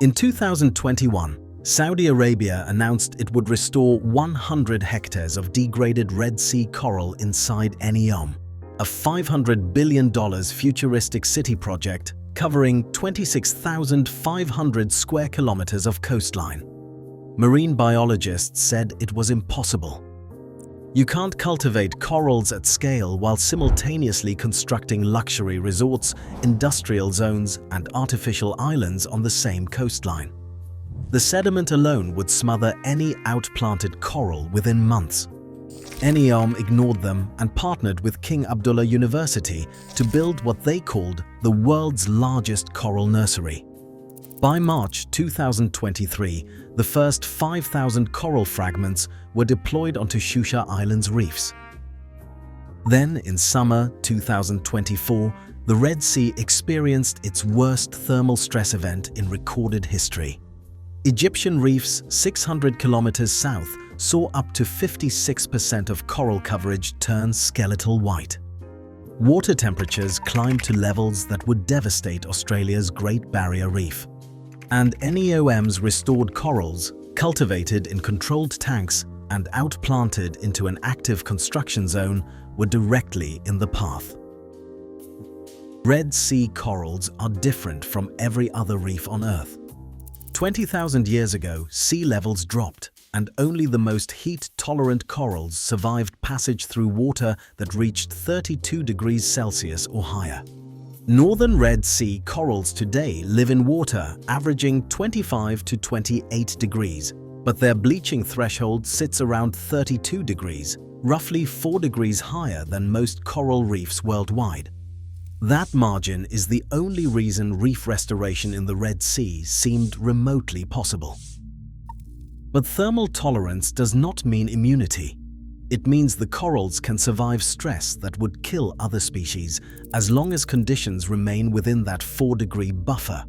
In 2021, Saudi Arabia announced it would restore 100 hectares of degraded Red Sea coral inside NEOM, a $500 billion futuristic city project covering 26,500 square kilometers of coastline. Marine biologists said it was impossible. You can't cultivate corals at scale while simultaneously constructing luxury resorts, industrial zones, and artificial islands on the same coastline. The sediment alone would smother any outplanted coral within months. NEOM ignored them and partnered with King Abdullah University to build what they called the world's largest coral nursery. By March 2023, the first 5,000 coral fragments were deployed onto Shusha Island's reefs. Then, in summer 2024, the Red Sea experienced its worst thermal stress event in recorded history. Egyptian reefs 600 kilometers south saw up to 56% of coral coverage turn skeletal white. Water temperatures climbed to levels that would devastate Australia's Great Barrier Reef. And NEOM's restored corals, cultivated in controlled tanks and outplanted into an active construction zone, were directly in the path. Red Sea corals are different from every other reef on Earth. 20,000 years ago, sea levels dropped, and only the most heat-tolerant corals survived passage through water that reached 32 degrees Celsius or higher. Northern Red Sea corals today live in water averaging 25 to 28 degrees, but their bleaching threshold sits around 32 degrees, roughly 4 degrees higher than most coral reefs worldwide. That margin is the only reason reef restoration in the Red Sea seemed remotely possible. But thermal tolerance does not mean immunity. It means the corals can survive stress that would kill other species as long as conditions remain within that 4-degree buffer.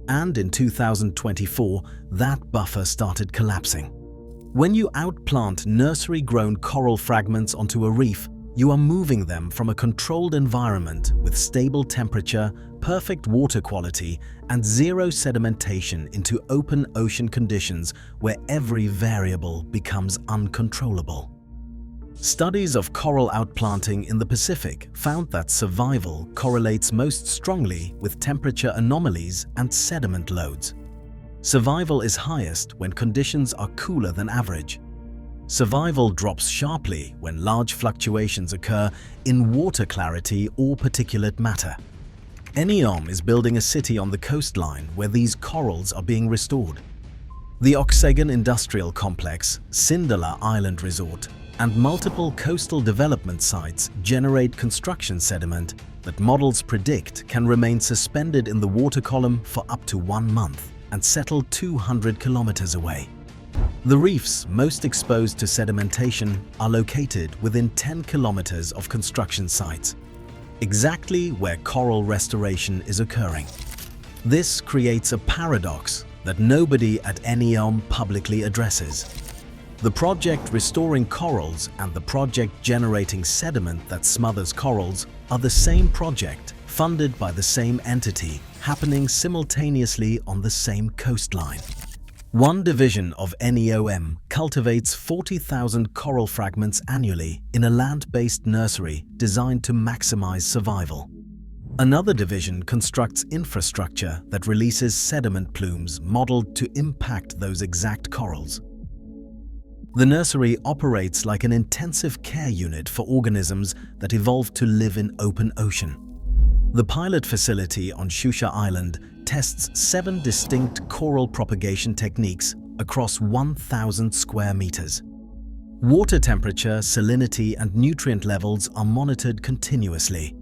And in 2024, that buffer started collapsing. When you outplant nursery-grown coral fragments onto a reef, you are moving them from a controlled environment with stable temperature, perfect water quality, and zero sedimentation into open ocean conditions where every variable becomes uncontrollable. Studies of coral outplanting in the Pacific found that survival correlates most strongly with temperature anomalies and sediment loads. Survival is highest when conditions are cooler than average. Survival drops sharply when large fluctuations occur in water clarity or particulate matter. NEOM is building a city on the coastline where these corals are being restored. The Oxagon Industrial Complex, Cinderella Island Resort, and multiple coastal development sites generate construction sediment that models predict can remain suspended in the water column for up to 1 month and settle 200 kilometers away. The reefs most exposed to sedimentation are located within 10 kilometers of construction sites, exactly where coral restoration is occurring. This creates a paradox that nobody at NEOM publicly addresses. The project restoring corals and the project generating sediment that smothers corals are the same project, funded by the same entity, happening simultaneously on the same coastline. One division of NEOM cultivates 40,000 coral fragments annually in a land-based nursery designed to maximize survival. Another division constructs infrastructure that releases sediment plumes modeled to impact those exact corals. The nursery operates like an intensive care unit for organisms that evolved to live in open ocean. The pilot facility on Shusha Island tests 7 distinct coral propagation techniques across 1,000 square meters. Water temperature, salinity, and nutrient levels are monitored continuously.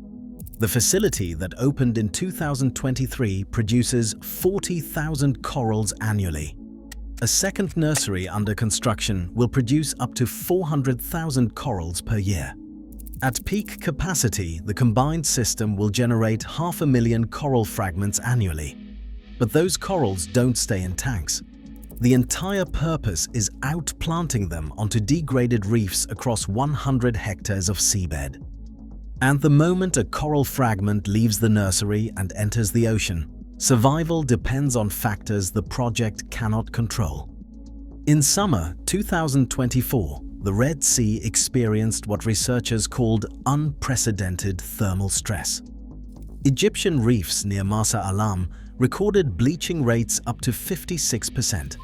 The facility that opened in 2023 produces 40,000 corals annually. A second nursery under construction will produce up to 400,000 corals per year. At peak capacity, the combined system will generate 500,000 coral fragments annually. But those corals don't stay in tanks. The entire purpose is outplanting them onto degraded reefs across 100 hectares of seabed. And the moment a coral fragment leaves the nursery and enters the ocean, Survival depends on factors the project cannot control. In summer 2024, the Red Sea experienced what researchers called unprecedented thermal stress. Egyptian reefs near Marsa Alam recorded bleaching rates up to 56%.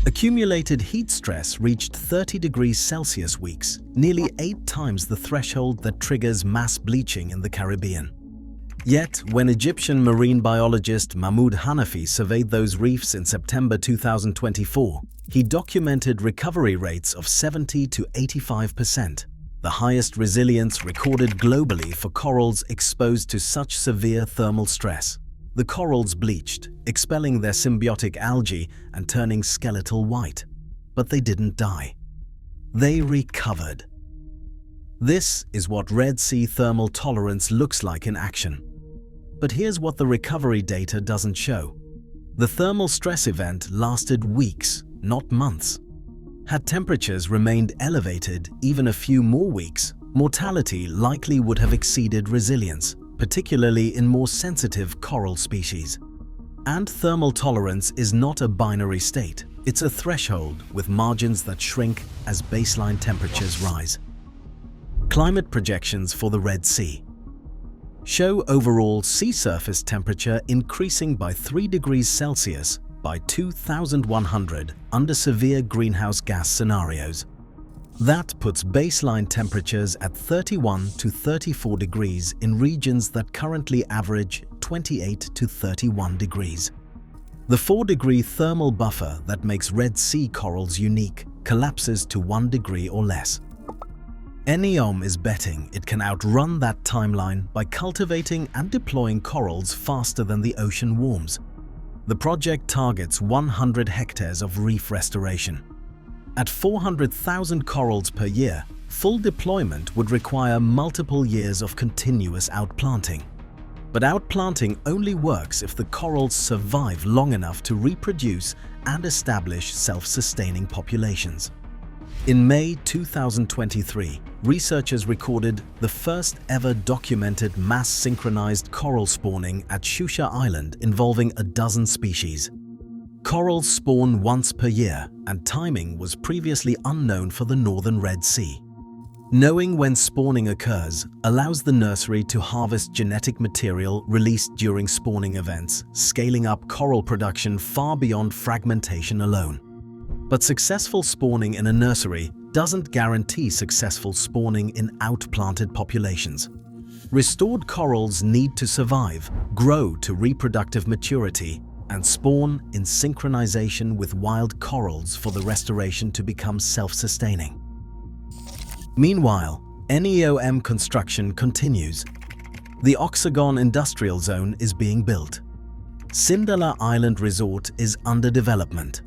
Accumulated heat stress reached 30 degrees Celsius weeks, nearly 8 times the threshold that triggers mass bleaching in the Caribbean. Yet, when Egyptian marine biologist Mahmoud Hanafi surveyed those reefs in September 2024, he documented recovery rates of 70 to 85%, the highest resilience recorded globally for corals exposed to such severe thermal stress. The corals bleached, expelling their symbiotic algae and turning skeletal white. But they didn't die. They recovered. This is what Red Sea thermal tolerance looks like in action. But here's what the recovery data doesn't show. The thermal stress event lasted weeks, not months. Had temperatures remained elevated even a few more weeks, mortality likely would have exceeded resilience, particularly in more sensitive coral species. And thermal tolerance is not a binary state. It's a threshold with margins that shrink as baseline temperatures rise. Climate projections for the Red Sea show overall sea surface temperature increasing by 3 degrees Celsius by 2100 under severe greenhouse gas scenarios. That puts baseline temperatures at 31 to 34 degrees in regions that currently average 28 to 31 degrees. The 4-degree thermal buffer that makes Red Sea corals unique collapses to 1 degree or less. NEOM is betting it can outrun that timeline by cultivating and deploying corals faster than the ocean warms. The project targets 100 hectares of reef restoration. At 400,000 corals per year, full deployment would require multiple years of continuous outplanting. But outplanting only works if the corals survive long enough to reproduce and establish self-sustaining populations. In May 2023, researchers recorded the first ever documented mass synchronized coral spawning at Shusha Island involving a dozen species. Corals spawn once per year, and timing was previously unknown for the northern Red Sea. Knowing when spawning occurs allows the nursery to harvest genetic material released during spawning events, scaling up coral production far beyond fragmentation alone. But successful spawning in a nursery doesn't guarantee successful spawning in outplanted populations. Restored corals need to survive, grow to reproductive maturity, and spawn in synchronization with wild corals for the restoration to become self-sustaining. Meanwhile, NEOM construction continues. The Oxagon Industrial Zone is being built. Sindala Island Resort is under development.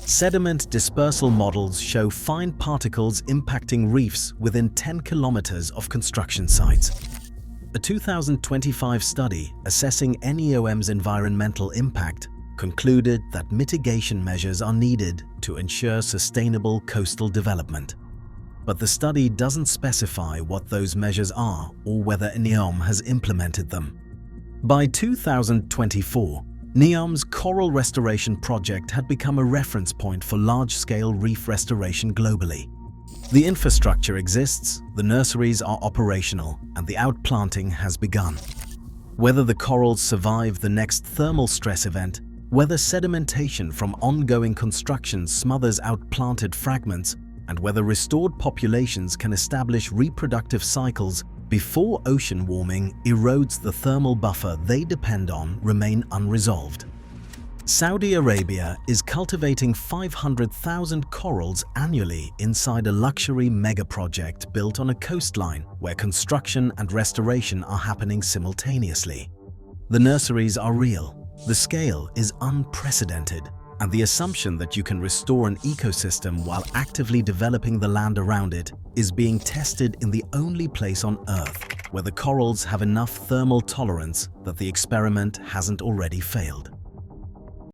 Sediment dispersal models show fine particles impacting reefs within 10 kilometers of construction sites. A 2025 study assessing NEOM's environmental impact concluded that mitigation measures are needed to ensure sustainable coastal development. But the study doesn't specify what those measures are or whether NEOM has implemented them. By 2024, NEOM's coral restoration project had become a reference point for large-scale reef restoration globally. The infrastructure exists, the nurseries are operational, and the outplanting has begun. Whether the corals survive the next thermal stress event, whether sedimentation from ongoing construction smothers outplanted fragments, and whether restored populations can establish reproductive cycles before ocean warming erodes the thermal buffer they depend on remain unresolved. Saudi Arabia is cultivating 500,000 corals annually inside a luxury megaproject built on a coastline where construction and restoration are happening simultaneously. The nurseries are real, the scale is unprecedented, and the assumption that you can restore an ecosystem while actively developing the land around it is being tested in the only place on Earth where the corals have enough thermal tolerance that the experiment hasn't already failed.